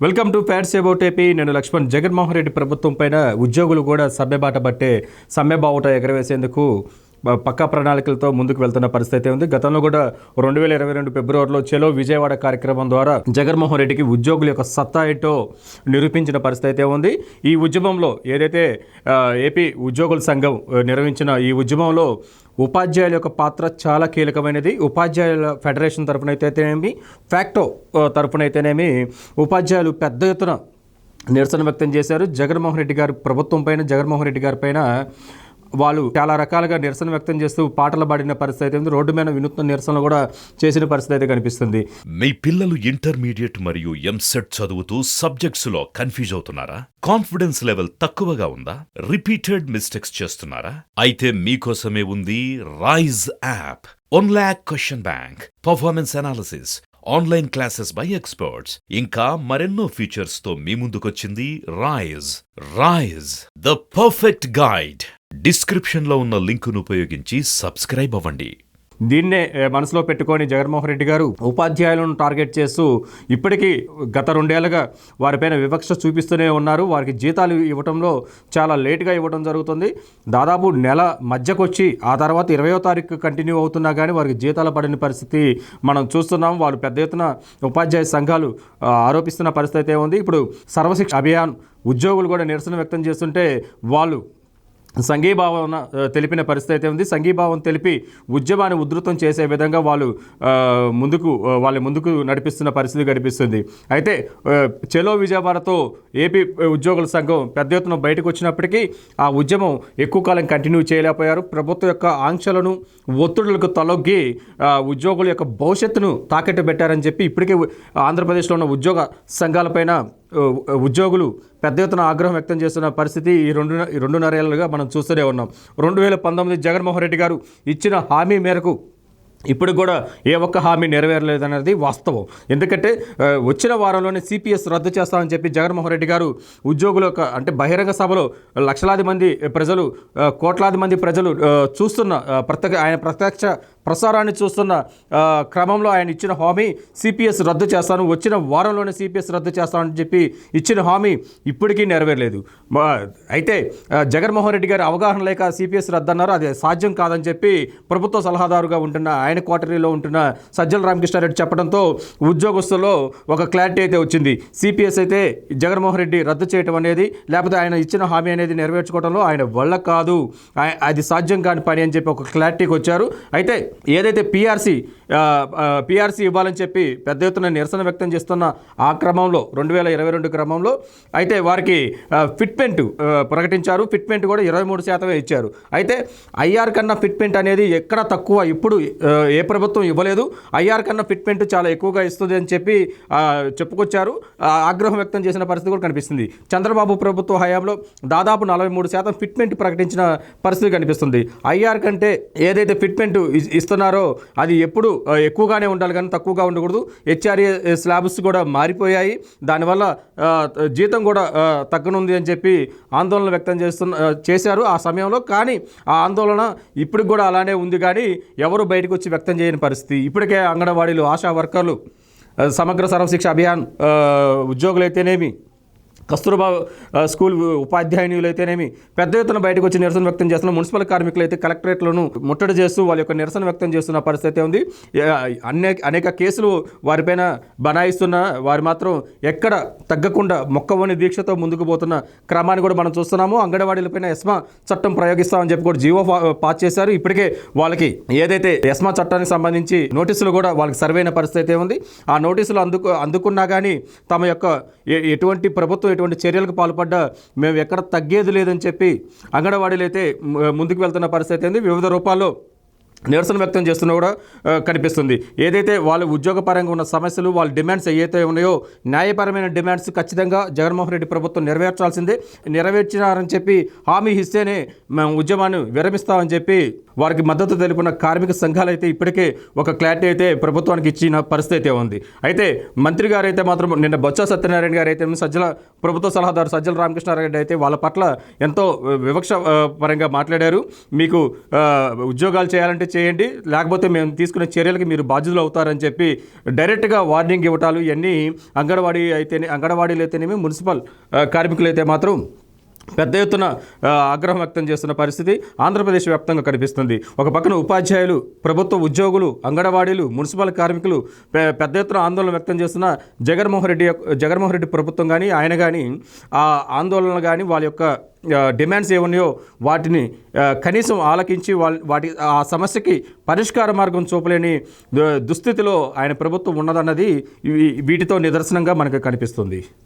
Welcome to fats about AP. నేను లక్ష్మణ్. జగన్మోహన్ రెడ్డి ప్రభుత్వం పైన ఉద్యోగులు కూడా సమ్మెబాట పట్టే సమ్మెబావుట ఎగరవేసేందుకు పక్కా ప్రణాళికలతో ముందుకు వెళ్తున్న పరిస్థితి ఉంది. గతంలో కూడా 2022 ఫిబ్రవరిలో చెలో విజయవాడ కార్యక్రమం ద్వారా జగన్మోహన్ రెడ్డికి ఉద్యోగుల యొక్క సత్తా ఏంటో నిరూపించిన పరిస్థితి ఉంది. ఈ ఉద్యమంలో ఏదైతే ఏపీ ఉద్యోగుల సంఘం నిర్వహించిన ఈ ఉద్యమంలో ఉపాధ్యాయుల యొక్క పాత్ర చాలా కీలకమైనది. ఉపాధ్యాయుల ఫెడరేషన్ తరఫునైతేనేమి, ఫ్యాక్టో తరఫునైతేనేమి ఉపాధ్యాయులు పెద్ద ఎత్తున నిరసన వ్యక్తం చేశారు. జగన్మోహన్ రెడ్డి గారి ప్రభుత్వం పైన, జగన్మోహన్ రెడ్డి గారి పైన వాళ్ళు చాలా రకాలుగా నిరసన వ్యక్తం చేస్తూ పాటలు పాడిన పరిస్థితి ఉంది. రోడ్డు మీద వినూత్న నిరసనలు కూడా చేసిన పరిస్థితి అయితే కనిపిస్తుంది. మీ పిల్లలు ఇంటర్మీడియట్ మరియు ఎంసెట్ చదువుతూ సబ్జెక్ట్స్ లో కన్ఫ్యూజ్ అవుతున్నారా? కాన్ఫిడెన్స్ లెవెల్ తక్కువగా ఉందా? రిపీటెడ్ మిస్టేక్స్ చేస్తున్నారా? అయితే మీకోసమే ఉంది Rise app. 1 lakh question bank, performance analysis, online classes by experts, ఇంకా మరెన్నో ఫీచర్స్ తో మీ ముందుకొచ్చింది Rise the perfect guide. Description లో ఉన్న లింకును ఉపయోగించి సబ్స్క్రైబ్ అవ్వండి. దీన్నే మనసులో పెట్టుకొని జగన్మోహన్ రెడ్డి గారు ఉపాధ్యాయులను టార్గెట్ చేస్తూ ఇప్పటికీ గత 2 ఏళ్లుగా వారిపైన వివక్ష చూపిస్తూనే ఉన్నారు. వారికి జీతాలు ఇవ్వడంలో చాలా లేటుగా ఇవ్వడం జరుగుతుంది. దాదాపు నెల మధ్యకొచ్చి ఆ తర్వాత 20వ తారీఖు కంటిన్యూ అవుతున్నా కానీ వారికి జీతాలు పడిన పరిస్థితి మనం చూస్తున్నాం. వాళ్ళు పెద్ద ఎత్తున ఉపాధ్యాయ సంఘాలు ఆరోపిస్తున్న పరిస్థితి ఉంది. ఇప్పుడు సర్వశిక్ష అభియాన్ ఉద్యోగులు కూడా నిరసన వ్యక్తం చేస్తుంటే వాళ్ళు సంఘీభావం తెలిపిన పరిస్థితి ఉంది. సంఘీభావం తెలిపి ఉద్యమాన్ని ఉధృతం చేసే విధంగా వాళ్ళు ముందుకు నడిపిస్తున్న పరిస్థితి కనిపిస్తుంది. అయితే చెలో విజయవాడతో ఏపీ ఉద్యోగుల సంఘం పెద్ద ఎత్తున బయటకు వచ్చినప్పటికీ ఆ ఉద్యమం ఎక్కువ కాలం కంటిన్యూ చేయలేకపోయారు. ప్రభుత్వం యొక్క ఆంక్షలను, ఒత్తిడులకు తలొగ్గి ఉద్యోగుల యొక్క భవిష్యత్తును తాకట్టు పెట్టారని చెప్పి ఇప్పటికే ఆంధ్రప్రదేశ్లో ఉన్న ఉద్యోగ సంఘాలపైన ఉద్యోగులు పెద్ద ఎత్తున ఆగ్రహం వ్యక్తం చేస్తున్న పరిస్థితి ఈ 2.5 ఏళ్ళుగా మనం చూస్తూనే ఉన్నాం. 2019 జగన్మోహన్ రెడ్డి గారు ఇచ్చిన హామీ మేరకు ఇప్పుడు కూడా ఏ ఒక్క హామీ నెరవేరలేదనేది వాస్తవం. ఎందుకంటే వచ్చిన వారంలోనే సిపిఎస్ రద్దు చేస్తామని చెప్పి జగన్మోహన్ రెడ్డి గారు ఉద్యోగుల అంటే బహిరంగ సభలో లక్షలాది మంది ప్రజలు, కోట్లాది మంది ప్రజలు చూస్తున్న ఆయన ప్రత్యక్ష ప్రసారాన్ని చూస్తున్న క్రమంలో ఆయన ఇచ్చిన హామీ సిపిఎస్ రద్దు చేస్తాను, వచ్చిన వారంలోనే సిపిఎస్ రద్దు చేస్తానని చెప్పి ఇచ్చిన హామీ ఇప్పటికీ నెరవేరలేదు. అయితే జగన్మోహన్ రెడ్డి గారి అవగాహన లేక సిపిఎస్ రద్దు అన్నారు. అది సాధ్యం కాదని చెప్పి ప్రభుత్వ సలహాదారుగా ఉంటున్న ఆయన క్వార్టరీలో ఉంటున్న సజ్జల రామకృష్ణారెడ్డి చెప్పడంతో ఉద్యోగస్తుల్లో ఒక క్లారిటీ అయితే వచ్చింది. సిపిఎస్ అయితే జగన్మోహన్ రెడ్డి రద్దు చేయడం అనేది, లేకపోతే ఆయన ఇచ్చిన హామీ అనేది నెరవేర్చుకోవడంలో ఆయన వల్ల కాదు, అది సాధ్యం కాని పని అని చెప్పి ఒక క్లారిటీకి వచ్చారు. అయితే ఏదైతే పిఆర్సీ ఇవ్వాలని చెప్పి పెద్ద ఎత్తున నిరసన వ్యక్తం చేస్తున్న ఆ క్రమంలో 2022 క్రమంలో అయితే వారికి ఫిట్మెంట్ ప్రకటించారు. ఫిట్మెంట్ కూడా 23% ఇచ్చారు. అయితే ఐఆర్ కన్నా ఫిట్మెంట్ అనేది ఎక్కడ తక్కువ ఇప్పుడు ఏ ప్రభుత్వం ఇవ్వలేదు. ఐఆర్ కన్నా ఫిట్మెంట్ చాలా ఎక్కువగా ఇస్తుంది అని చెప్పి చెప్పుకొచ్చారు. ఆగ్రహం వ్యక్తం చేసిన పరిస్థితి కూడా కనిపిస్తుంది. చంద్రబాబు ప్రభుత్వ హయాంలో దాదాపు 43% ఫిట్మెంట్ ప్రకటించిన పరిస్థితి కనిపిస్తుంది. ఐఆర్ కంటే ఏదైతే ఫిట్మెంట్ ఇస్తున్నారో అది ఎప్పుడు ఎక్కువగానే ఉండాలి కానీ తక్కువగా ఉండకూడదు. హెచ్ఆర్ఏ స్లాబ్స్ కూడా మారిపోయాయి. దానివల్ల జీతం కూడా తగ్గనుంది అని చెప్పి ఆందోళన వ్యక్తం చేశారు ఆ సమయంలో. కానీ ఆ ఆందోళన ఇప్పటికి కూడా అలానే ఉంది కానీ ఎవరు బయటకు వచ్చి వ్యక్తం చేయని పరిస్థితి. ఇప్పటికే అంగన్వాడీలు, ఆశా వర్కర్లు, సమగ్ర సర్వశిక్ష అభియాన్ ఉద్యోగులైతేనేమి, కస్తూర్బా స్కూల్ ఉపాధ్యాయులు అయితేనేమి పెద్ద ఎత్తున బయటకు వచ్చి నిరసన వ్యక్తం చేస్తున్న మున్సిపల్ కార్మికులు అయితే కలెక్టరేట్లను ముట్టడి చేస్తూ వాళ్ళ యొక్క నిరసన వ్యక్తం చేస్తున్న పరిస్థితి ఉంది. అనేక కేసులు వారిపైన బనాయిస్తున్న వారు మాత్రం ఎక్కడ తగ్గకుండా మొక్కవని దీక్షతో ముందుకు పోతున్న క్రమాన్ని కూడా మనం చూస్తున్నాము. అంగన్వాడీలపైన ఎస్మా చట్టం ప్రయోగిస్తామని చెప్పి కూడా జీవో పాస్ చేశారు. ఇప్పటికే వాళ్ళకి ఏదైతే ఎస్మా చట్టానికి సంబంధించి నోటీసులు కూడా వాళ్ళకి సర్వైన పరిస్థితి ఉంది. ఆ నోటీసులు అందుకున్నా కానీ తమ యొక్క ఎటువంటి ప్రభుత్వం ఎటువంటి చర్యలకు పాల్పడ్డా మేము ఎక్కడ తగ్గేది లేదని చెప్పి అంగన్వాడీలు అయితే ముందుకు వెళ్తున్న పరిస్థితి ఉంది. వివిధ రూపాల్లో నిరసన వ్యక్తం చేస్తున్నా కూడా కనిపిస్తుంది. ఏదైతే వాళ్ళు ఉద్యోగపరంగా ఉన్న సమస్యలు, వాళ్ళ డిమాండ్స్ ఏవైతే ఉన్నాయో న్యాయపరమైన డిమాండ్స్ ఖచ్చితంగా జగన్మోహన్ రెడ్డి ప్రభుత్వం నెరవేర్చాల్సిందే. నెరవేర్చినారని చెప్పి హామీ ఇస్తేనే మేము ఉద్యమాన్ని విరమిస్తామని చెప్పి వారికి మద్దతు తెలిపిన కార్మిక సంఘాలు అయితే ఇప్పటికే ఒక క్లారిటీ అయితే ప్రభుత్వానికి ఇచ్చిన పరిస్థితి ఉంది. అయితే మంత్రి గారు అయితే మాత్రం నిన్న బొత్స సత్యనారాయణ గారు అయితే ప్రభుత్వ సలహాదారు సజ్జల రామకృష్ణారెడ్డి అయితే వాళ్ళ పట్ల ఎంతో వివక్ష పరంగా మాట్లాడారు. మీకు ఉద్యోగాలు చేయాలంటే చేయండి, లేకపోతే మేము తీసుకునే చర్యలకి మీరు బాధ్యులు అవుతారని చెప్పి డైరెక్ట్గా వార్నింగ్ ఇవ్వటాలు ఇవన్నీ అంగన్వాడీలు అయితేనేమి మున్సిపల్ కార్మికులు అయితే మాత్రం పెద్ద ఎత్తున ఆగ్రహం వ్యక్తం చేస్తున్న పరిస్థితి ఆంధ్రప్రదేశ్ వ్యాప్తంగా కనిపిస్తుంది. ఒక పక్కన ఉపాధ్యాయులు, ప్రభుత్వ ఉద్యోగులు, అంగన్వాడీలు, మున్సిపల్ కార్మికులు పెద్ద ఎత్తున ఆందోళన వ్యక్తం చేస్తున్న జగన్మోహన్ రెడ్డి ప్రభుత్వం కానీ ఆయన కానీ ఆ ఆందోళనలు కానీ వాళ్ళ యొక్క డిమాండ్స్ ఏమన్నాయో వాటిని కనీసం ఆలకించి వాటి ఆ సమస్యకి పరిష్కార మార్గం చూపలేని దుస్థితిలో ఆయన ప్రభుత్వం ఉన్నదన్నది వీటితో నిదర్శనంగా మనకు కనిపిస్తుంది.